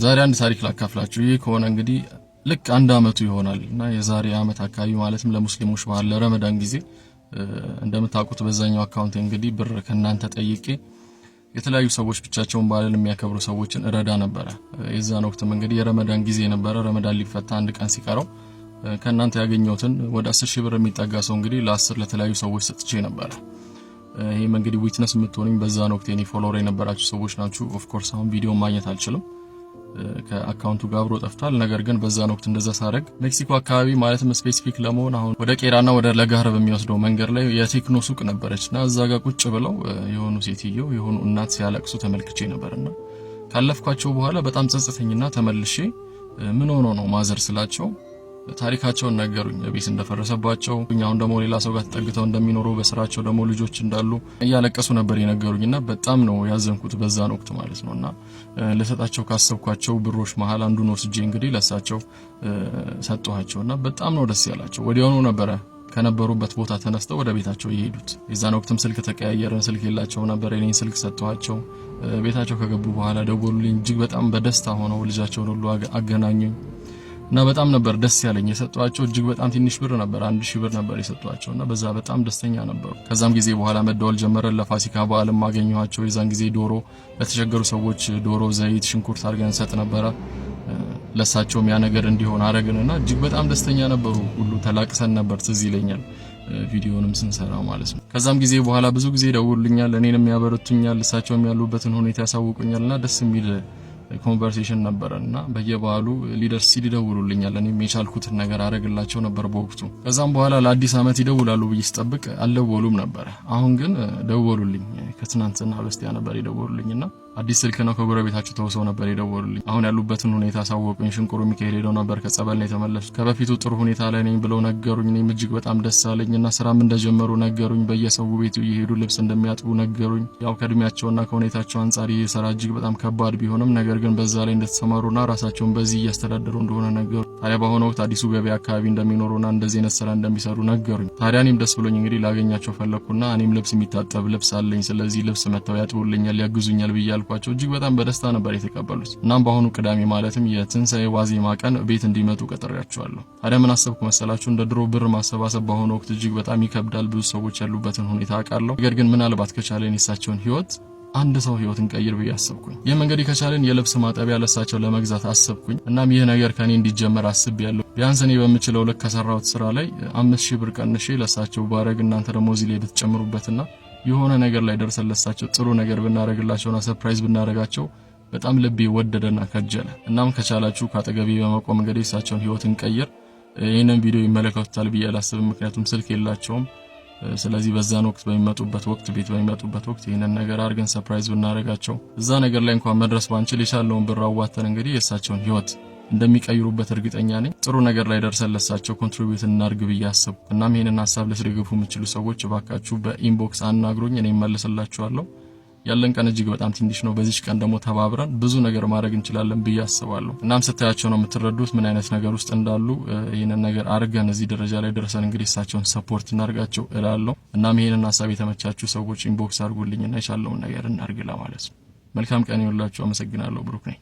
ዛሬ አንድ ታሪክ ላካፍላችሁ። ይሄ ከሆነ እንግዲህ ልክ አንድ አመቱ ይሆናል እና የዛሬ አመት አካባቢ ማለትም ለሙስሊሞች በዓል ለረመዳን ጊዜ እንደምታውቁት በዛኛው አካውንት እንግዲህ ብር ከናንተ ጠይቄ የተለያዩ ሰዎች ብቻቸውን በዓልን የሚያከብሩ ሰዎችን እረዳ ነበር። የዛን ወቅትም እንግዲህ የረመዳን ጊዜ ነበር። ረመዳን ሊፈታ አንድ ቀን ሲቀረው ከናንተ ያገኘሁትን ወደ 10,000 ብር የሚጠጋ ሰው እንግዲህ ለ10 ለተለያዩ ሰዎች ሰጥቼ ነበር። ይሄም እንግዲህ ዊትነስ የምትሆኑኝ በዛን ወቅት የኔ ፎሎወር የነበራችሁ ሰዎች ናችሁ። ኦፍ ኮርስ አሁን ቪዲዮ ማግኘት አልችልም፣ ከአካውንቱ ጋር አብሮ ጠፍቷል። ነገር ግን በዛን ወቅት እንደዛ ሳረግ ሜክሲኮ አካባቢ ማለትም ስፔሲፊክ ለመሆን አሁን ወደ ቄራና ወደ ለጋህር በሚወስደው መንገድ ላይ የቴክኖ ሱቅ ነበረችና እዛ ጋር ቁጭ ብለው የሆኑ ሴትየው የሆኑ እናት ሲያለቅሱ ተመልክቼ ነበርና ካለፍኳቸው በኋላ በጣም ጸጸተኝና ተመልሼ ምን ሆኖ ነው ማዘር ስላቸው ታሪካቸውን ነገሩኝ። ቤት እንደፈረሰባቸው አሁን ደግሞ ሌላ ሰው ጋር ተጠግተው እንደሚኖሩ በስራቸው ደግሞ ልጆች እንዳሉ እያለቀሱ ነበር የነገሩኝና በጣም ነው ያዘንኩት በዛን ወቅት ማለት ነውና ለሰጣቸው ካሰብኳቸው ብሮች መሃል አንዱን ወስጄ እንግዲህ ለሳቸው ሰጥቷቸውና በጣም ነው ደስ ያላቸው። ወዲያውኑ ነበረ ከነበሩበት ቦታ ተነስተው ወደ ቤታቸው የሄዱት። የዛን ወቅትም ስልክ ተቀያየረን፣ ስልክ የላቸው ነበር። የኔን ስልክ ሰጥቷቸው ቤታቸው ከገቡ በኋላ ደወሉልኝ። እጅግ በጣም በደስታ ሆነው ልጃቸውን ሁሉ አገናኙኝ እና በጣም ነበር ደስ ያለኝ። የሰጧቸው እጅግ በጣም ትንሽ ብር ነበር፣ 1,000 ብር ነበር የሰጧቸውና በዛ በጣም ደስተኛ ነበሩ። ከዛም ጊዜ በኋላ መደወል ጀመረ። ለፋሲካ በዓልም ማገኘኋቸው። የዛን ጊዜ ዶሮ ለተቸገሩ ሰዎች ዶሮ፣ ዘይት፣ ሽንኩርት አድርገን ሰጥ ነበር። ለሳቸውም ያ ነገር እንዲሆን አረግንና እጅግ በጣም ደስተኛ ነበሩ። ሁሉ ተላቅሰን ነበር፣ ትዝ ይለኛል ቪዲዮንም ስንሰራ ማለት ነው። ከዛም ጊዜ በኋላ ብዙ ጊዜ ደውሉልኛል፣ እኔንም ያበረቱኛል፣ እሳቸውም ያሉበትን ሁኔታ ያሳውቁኛልና ደስ የሚል ኮንቨርሴሽን ነበርና በየበዓሉ ሊደርስ ሲል ይደውሉልኛል። እኔም የቻልኩትን ነገር አረግላቸው ነበር በወቅቱ። ከዛም በኋላ ለአዲስ አመት ይደውላሉ ብዬ ስጠብቅ አልደወሉም ነበር። አሁን ግን ደወሉልኝ። ከትናንትና በስቲያ ነበር ይደውሉልኝና አዲስ ስልክ ነው ከጎረቤታቸው ተወሰው ነበር ይደውሉልኝ። አሁን ያሉበትን ሁኔታ ሳወቁኝ። ሽንቁሩ ሚካኤል ሄደው ነበር፣ ከጸበል ነው የተመለሱት። ከበፊቱ ጥሩ ሁኔታ ላይ ነኝ ብለው ነገሩኝ። እኔም እጅግ በጣም ደስ አለኝና ስራም እንደጀመሩ ነገሩኝ። በየሰው ቤቱ እየሄዱ ልብስ እንደሚያጥቡ ነገሩኝ። ያው ከእድሜያቸውና ከሁኔታቸው አንጻር ይሄ ስራ እጅግ በጣም ከባድ ቢሆንም ነገር ግን በዛ ላይ እንደተሰማሩና ራሳቸውን በዚህ እያስተዳደሩ እንደሆነ ነገሩ። ታዲያ በአሁኑ ወቅት አዲሱ ገበያ አካባቢ እንደሚኖሩና እንደዚህ አይነት ስራ እንደሚሰሩ ነገሩኝ። ታዲያ እኔም ደስ ብሎኝ እንግዲህ ላገኛቸው ፈለኩና እኔም ልብስ የሚታጠብ ልብስ አለኝ፣ ስለዚህ ልብስ መተው ያጥቡልኛል፣ ያግዙኛል ብዬ አልኳቸው። እጅግ በጣም በደስታ ነበር የተቀበሉት። እናም በአሁኑ ቅዳሜ ማለትም የትንሳኤ ዋዜማ ቀን ቤት እንዲመጡ ቀጥሬያቸዋለሁ። ታዲያ ምን አሰብኩ መሰላችሁ? እንደ ድሮ ብር ማሰባሰብ በአሁኑ ወቅት እጅግ በጣም ይከብዳል። ብዙ ሰዎች ያሉበትን ሁኔታ አውቃለሁ። ነገር ግን ምናልባት ከቻለን የሳቸውን ህይወት አንድ ሰው ህይወትን ቀይር ብዬ አሰብኩኝ። ይህ መንገድ ከቻለን የልብስ ማጠቢያ ለሳቸው ለመግዛት አሰብኩኝ። እናም ይህ ነገር ከኔ እንዲጀመር አስቤያለሁ። ቢያንስ እኔ በምችለው ልክ ከሰራሁት ስራ ላይ 5,000 ብር ቀንሼ ለሳቸው ባረግ እናንተ ደግሞ እዚህ ላይ ብትጨምሩበትና የሆነ ነገር ላይ ደርሰን ለሳቸው ጥሩ ነገር ብናረግላቸውና ሰርፕራይዝ ብናረጋቸው በጣም ልቤ ወደደና ከጀለ። እናም ከቻላችሁ ካጠገቤ በመቆም እንግዲህ እሳቸውን ህይወትን ቀይር። ይሄንን ቪዲዮ ይመለከቱታል ብዬ አላስብም፣ ምክንያቱም ስልክ የላቸውም። ስለዚህ በዛን ወቅት በሚመጡበት ወቅት ቤት በሚመጡበት ወቅት ይሄንን ነገር አድርገን ሰርፕራይዝ ብናረጋቸው እዛ ነገር ላይ እንኳን መድረስ ባንችል የቻለውን ብር አዋተን እንግዲህ የእሳቸውን ህይወት እንደሚቀይሩበት እርግጠኛ ነኝ። ጥሩ ነገር ላይ ደርሰን ለሳቸው ኮንትሪቢዩት እናርግ ብዬ አሰብኩ። እናም ይሄንን ሐሳብ ልትደግፉ የምትችሉ ሰዎች እባካችሁ በኢንቦክስ አናግሩኝ፣ እኔ እመልስላችኋለሁ። ያለን ቀን እጅግ በጣም ትንሽ ነው። በዚህ ቀን ደግሞ ተባብረን ብዙ ነገር ማድረግ እንችላለን ብዬ አስባለሁ። እናም ስታያቸው ነው የምትረዱት ምን አይነት ነገር ውስጥ እንዳሉ። ይሄንን ነገር አርገን እዚህ ደረጃ ላይ ደርሰን እንግዲህ እሳቸውን ሰፖርት እናርጋቸው እላለሁ። እናም ይሄንን ሐሳብ የተመቻችሁ ሰዎች ኢንቦክስ አርጉልኝና የቻለውን ነገር እናርግ ለማለት ነው። መልካም ቀን ይሁንላችሁ። አመሰግናለሁ። ብሩክ ነኝ።